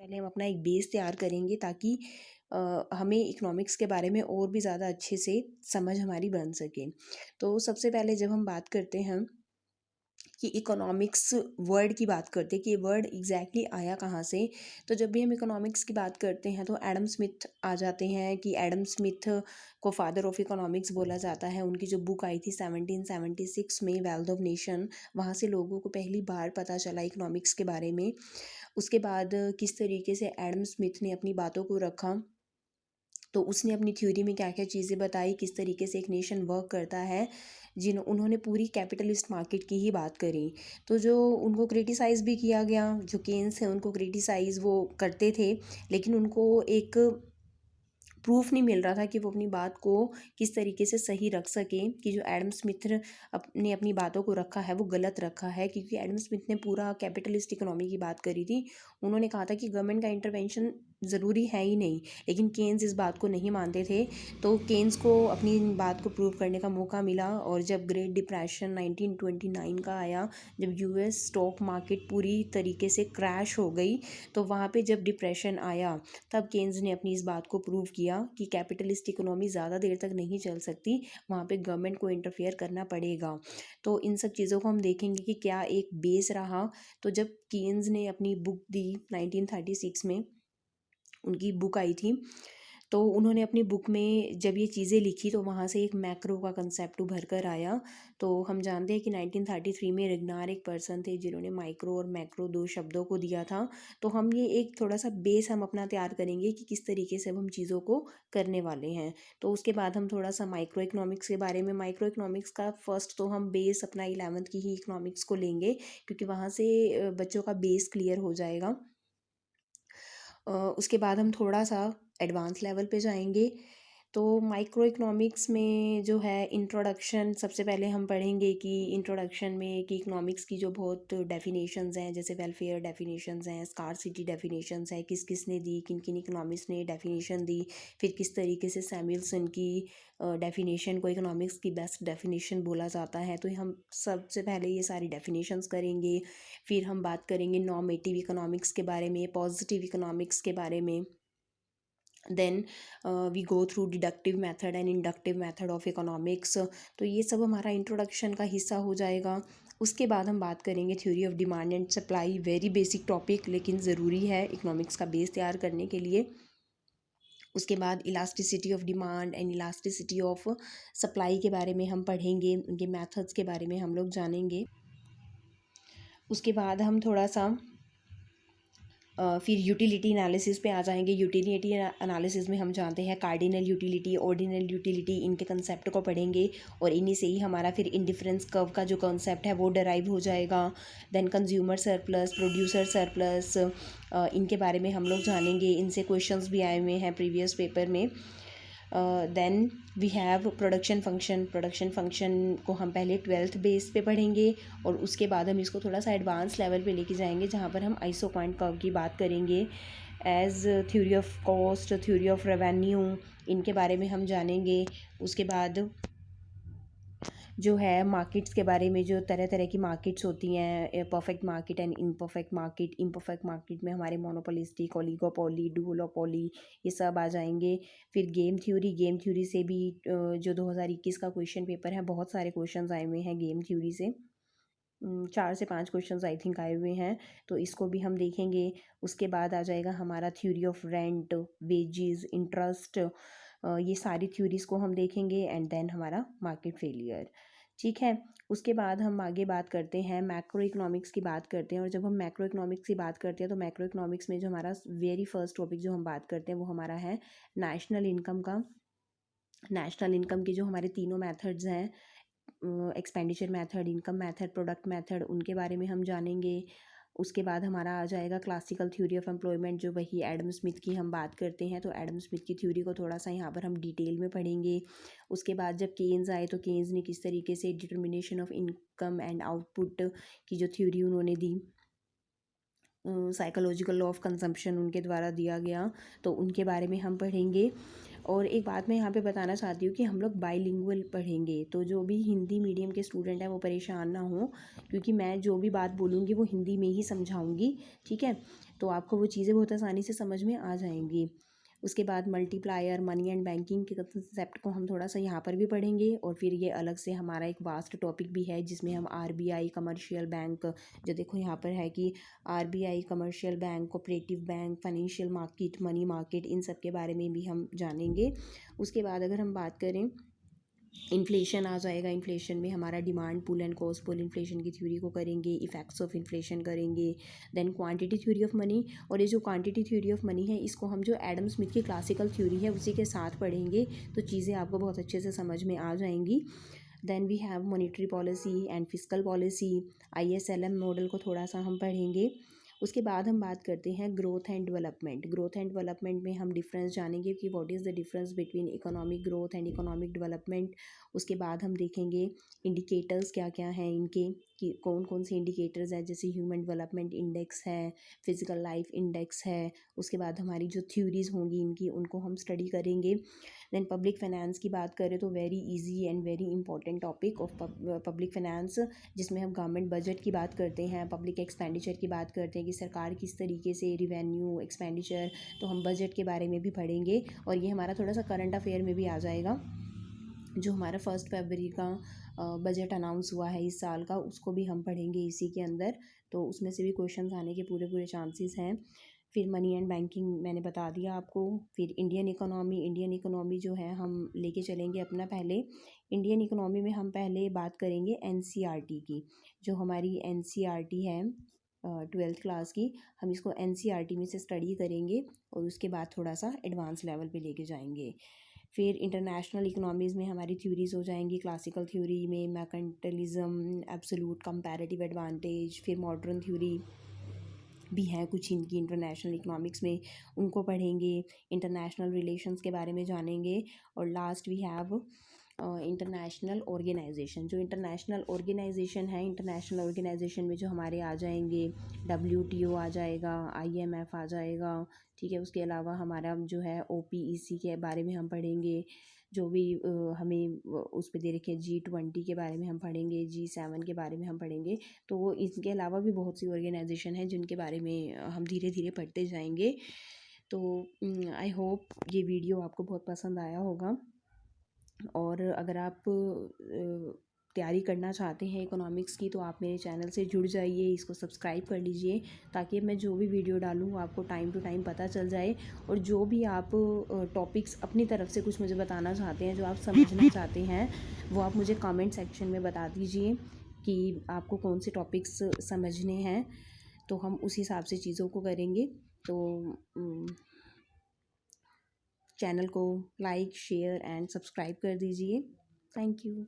पहले हम अपना एक बेस तैयार करेंगे ताकि हमें इकोनॉमिक्स के बारे में और भी ज़्यादा अच्छे से समझ हमारी बन सके। तो सबसे पहले जब हम बात करते हैं कि इकोनॉमिक्स वर्ड की बात करते हैं कि ये वर्ड एग्जैक्टली आया कहाँ से। तो जब भी हम इकोनॉमिक्स की बात करते हैं तो एडम स्मिथ आ जाते हैं कि एडम स्मिथ को फादर ऑफ इकोनॉमिक्स बोला जाता है। उनकी जो बुक आई थी 1776 में, वेल्थ ऑफ नेशन, वहाँ से लोगों को पहली बार पता चला इकोनॉमिक्स के बारे में। उसके बाद किस तरीके से एडम स्मिथ ने अपनी बातों को रखा, तो उसने अपनी थ्योरी में क्या क्या चीज़ें बताई, किस तरीके से एक नेशन वर्क करता है। उन्होंने पूरी कैपिटलिस्ट मार्केट की ही बात करी। तो जो उनको क्रिटिसाइज़ भी किया गया, जो केन्स हैं उनको क्रिटिसाइज़ वो करते थे, लेकिन उनको एक प्रूफ नहीं मिल रहा था कि वो अपनी बात को किस तरीके से सही रख सकें कि जो एडम स्मिथ ने अपनी बातों को रखा है वो गलत रखा है। क्योंकि एडम स्मिथ ने पूरा कैपिटलिस्ट इकोनॉमी की बात करी थी। उन्होंने कहा था कि गवर्नमेंट का इंटरवेंशन ज़रूरी है ही नहीं, लेकिन केन्स इस बात को नहीं मानते थे। तो केन्स को अपनी बात को प्रूव करने का मौका मिला। और जब ग्रेट डिप्रेशन 1929 का आया, जब यूएस स्टॉक मार्केट पूरी तरीके से क्रैश हो गई, तो वहाँ पे जब डिप्रेशन आया तब केन्स ने अपनी इस बात को प्रूव किया कि कैपिटलिस्ट इकोनॉमी ज़्यादा देर तक नहीं चल सकती, वहाँ पे गवर्नमेंट को इंटरफेयर करना पड़ेगा। तो इन सब चीज़ों को हम देखेंगे कि क्या एक बेस रहा। तो जब केन्स ने अपनी बुक दी 1936 में, उनकी बुक आई थी, तो उन्होंने अपनी बुक में जब ये चीज़ें लिखी तो वहाँ से एक मैक्रो का कंसेप्ट उभर कर आया। तो हम जानते हैं कि 1933 में रिग्नार एक पर्सन थे जिन्होंने माइक्रो और मैक्रो दो शब्दों को दिया था। तो हम ये एक थोड़ा सा बेस हम अपना तैयार करेंगे कि किस तरीके से अब हम चीज़ों को करने वाले हैं। तो उसके बाद हम थोड़ा सा माइक्रो इकोनॉमिक्स के बारे में, माइक्रो इकोनॉमिक्स का फर्स्ट तो हम बेस अपना 11th की ही इकोनॉमिक्स को लेंगे, क्योंकि वहाँ से बच्चों का बेस क्लियर हो जाएगा। उसके बाद हम थोड़ा सा एडवांस लेवल पे जाएंगे। तो माइक्रो इकोनॉमिक्स में जो है इंट्रोडक्शन, सबसे पहले हम पढ़ेंगे कि इंट्रोडक्शन में कि इकोनॉमिक्स की जो बहुत डेफिनेशंस हैं, जैसे वेलफेयर डेफिनेशंस हैं, स्कार्सिटी डेफिनेशंस हैं, किस किस ने दी, किन किन इकोनॉमिक्स ने डेफिनेशन दी। फिर किस तरीके से सैमुअलसन की डेफिनेशन को इकोनॉमिक्स की बेस्ट डेफिनेशन बोला जाता है। तो हम सबसे पहले ये सारी डेफिनेशंस करेंगे। फिर हम बात करेंगे नॉर्मेटिव इकोनॉमिक्स के बारे में, पॉजिटिव इकोनॉमिक्स के बारे में। Then we go through deductive method and inductive method of economics. तो ये सब हमारा इंट्रोडक्शन का हिस्सा हो जाएगा। उसके बाद हम बात करेंगे theory of demand and supply, very basic topic लेकिन ज़रूरी है इकोनॉमिक्स का बेस तैयार करने के लिए। उसके बाद elasticity of demand and elasticity of supply के बारे में हम पढ़ेंगे, उनके मेथड्स के बारे में हम लोग जानेंगे। उसके बाद हम थोड़ा सा फिर यूटिलिटी एनालिसिस पे आ जाएंगे। यूटिलिटी एनालिसिस में हम जानते हैं कार्डिनल यूटिलिटी, ऑर्डिनल यूटिलिटी, इनके कंसेप्ट को पढ़ेंगे और इन्हीं से ही हमारा फिर इंडिफरेंस कर्व का जो कंसेप्ट है वो डराइव हो जाएगा। Then consumer surplus, producer surplus, इनके बारे में हम लोग जानेंगे। इनसे क्वेश्चंस भी आए हुए हैं प्रीवियस पेपर में। Then we have production function. Production function को हम पहले 12th बेस पे पढ़ेंगे और उसके बाद हम इसको थोड़ा सा एडवांस लेवल पे लेके जाएंगे, जहाँ पर हम आइसो पॉइंट कर्व की बात करेंगे। As theory of cost, theory of revenue, इनके बारे में हम जानेंगे। उसके बाद जो है मार्केट्स के बारे में, जो तरह तरह की मार्केट्स होती हैं, perfect market and imperfect market. Imperfect market में हमारे मोनोपोलिस्टिक, ओलिगोपोली, डुओलोपोली, ये सब आ जाएंगे। फिर गेम थ्योरी। गेम थ्योरी से भी जो 2021 का क्वेश्चन पेपर है, बहुत सारे क्वेश्चंस आए हुए हैं गेम थ्योरी से। 4 से 5 क्वेश्चंस आई थिंक आए हुए हैं, तो इसको भी हम देखेंगे। उसके बाद आ जाएगा हमारा theory of rent, wages, interest, ये सारी थ्योरीज़ को हम देखेंगे। एंड देन हमारा मार्केट फेलियर। ठीक है। उसके बाद हम आगे बात करते हैं, मैक्रो इकोनॉमिक्स की बात करते हैं। और जब हम मैक्रो इकोनॉमिक्स की बात करते हैं तो मैक्रो इकोनॉमिक्स में जो हमारा वेरी फर्स्ट टॉपिक जो हम बात करते हैं वो हमारा है नेशनल इनकम का। नेशनल इनकम के जो हमारे तीनों मेथड्स हैं, expenditure method, income method, product method, उनके बारे में हम जानेंगे। उसके बाद हमारा आ जाएगा क्लासिकल थ्योरी ऑफ एम्प्लॉयमेंट, जो वही एडम स्मिथ की हम बात करते हैं। तो एडम स्मिथ की थ्योरी को थोड़ा सा यहाँ पर हम डिटेल में पढ़ेंगे। उसके बाद जब केन्स आए तो केन्स ने किस तरीके से determination of income and output की जो थ्योरी उन्होंने दी, साइकोलॉजिकल लॉ ऑफ कंजम्पशन उनके द्वारा दिया गया, तो उनके बारे में हम पढ़ेंगे। और एक बात मैं यहाँ पे बताना चाहती हूँ कि हम लोग बाइलिंगुअल पढ़ेंगे, तो जो भी हिंदी मीडियम के स्टूडेंट हैं वो परेशान ना हो, क्योंकि मैं जो भी बात बोलूँगी वो हिंदी में ही समझाऊँगी। ठीक है। तो आपको वो चीज़ें बहुत आसानी से समझ में आ जाएंगी। उसके बाद मल्टीप्लायर, मनी एंड बैंकिंग के कंसेप्ट को हम थोड़ा सा यहाँ पर भी पढ़ेंगे, और फिर ये अलग से हमारा एक वास्ट टॉपिक भी है जिसमें हम आरबीआई, कमर्शियल बैंक, जो देखो यहाँ पर है कि RBI, commercial bank, cooperative bank, financial market, money market, इन सब के बारे में भी हम जानेंगे। उसके बाद अगर हम बात करें, इन्फ्लेशन आ जाएगा। इन्फ्लेशन में हमारा demand pull and cost pull inflation की थ्योरी को करेंगे, इफेक्ट्स ऑफ इन्फ्लेशन करेंगे। Then quantity theory of money, और ये जो क्वांटिटी थ्योरी ऑफ मनी है इसको हम जो एडम स्मिथ की क्लासिकल थ्योरी है उसी के साथ पढ़ेंगे, तो चीज़ें आपको बहुत अच्छे से समझ में आ जाएंगी। Then we have monetary policy and fiscal policy, ISLM model को थोड़ा सा हम पढ़ेंगे। उसके बाद हम बात करते हैं growth and development. Growth and development में हम डिफरेंस जानेंगे कि what is the difference between economic growth and economic development. उसके बाद हम देखेंगे इंडिकेटर्स क्या क्या हैं इनके, कि कौन कौन से इंडिकेटर्स हैं, जैसे ह्यूमन डेवलपमेंट इंडेक्स है, फिजिकल लाइफ इंडेक्स है। उसके बाद हमारी जो थ्योरीज होंगी इनकी, उनको हम स्टडी करेंगे। देन पब्लिक फाइनेंस की बात करें तो very easy and very important topic of public finance, जिसमें हम गवर्नमेंट बजट की बात करते हैं, पब्लिक एक्सपेंडिचर की बात करते हैं कि सरकार किस तरीके से रिवेन्यू एक्सपेंडिचर, तो हम बजट के बारे में भी पढ़ेंगे। और ये हमारा थोड़ा सा करंट अफेयर में भी आ जाएगा। जो हमारा 1 फरवरी का बजट अनाउंस हुआ है इस साल का, उसको भी हम पढ़ेंगे इसी के अंदर, तो उसमें से भी क्वेश्चंस आने के पूरे पूरे चांसेस हैं। फिर मनी एंड बैंकिंग मैंने बता दिया आपको। फिर इंडियन इकोनॉमी, इंडियन इकोनॉमी जो है हम लेके चलेंगे अपना। पहले इंडियन इकोनॉमी में हम पहले बात करेंगे NCERT की, जो हमारी NCERT है 12th क्लास की, हम इसको NCERT में से स्टडी करेंगे और उसके बाद थोड़ा सा एडवांस लेवल पे लेके जाएंगे। फिर इंटरनेशनल इकोनॉमीज़ में हमारी थ्योरीज हो जाएंगी, क्लासिकल थ्योरी में मैर्केंटिलिज्म, एब्सोल्यूट कंपैरेटिव एडवांटेज, फिर मॉडर्न थ्योरी भी हैं कुछ इनकी इंटरनेशनल इकोनॉमिक्स में, उनको पढ़ेंगे। इंटरनेशनल रिलेशंस के बारे में जानेंगे। और last we have international organisation. जो इंटरनेशनल ऑर्गेनाइजेशन है, इंटरनेशनल ऑर्गेनाइजेशन में जो हमारे आ जाएंगे, WTO आ जाएगा, IMF आ जाएगा, ठीक है। उसके अलावा हमारा जो है OPEC के बारे में हम पढ़ेंगे, जो भी हमें उस पर दे रखे हैं, G20 के बारे में हम पढ़ेंगे, G7 के बारे में हम पढ़ेंगे। तो वो इसके अलावा भी बहुत सी ऑर्गेनाइजेशन है जिनके बारे में हम धीरे धीरे पढ़ते जाएंगे। तो आई होप ये वीडियो आपको बहुत पसंद आया होगा, और अगर आप तैयारी करना चाहते हैं इकोनॉमिक्स की, तो आप मेरे चैनल से जुड़ जाइए, इसको सब्सक्राइब कर लीजिए, ताकि मैं जो भी वीडियो डालूँ वो आपको टाइम टू टाइम पता चल जाए। और जो भी आप टॉपिक्स अपनी तरफ से कुछ मुझे बताना चाहते हैं, जो आप समझना चाहते हैं, वो आप मुझे कमेंट सेक्शन में बता दीजिए कि आपको कौन से टॉपिक्स समझने हैं, तो हम उस हिसाब से चीज़ों को करेंगे। तो चैनल को लाइक, शेयर एंड सब्सक्राइब कर दीजिए। Thank you.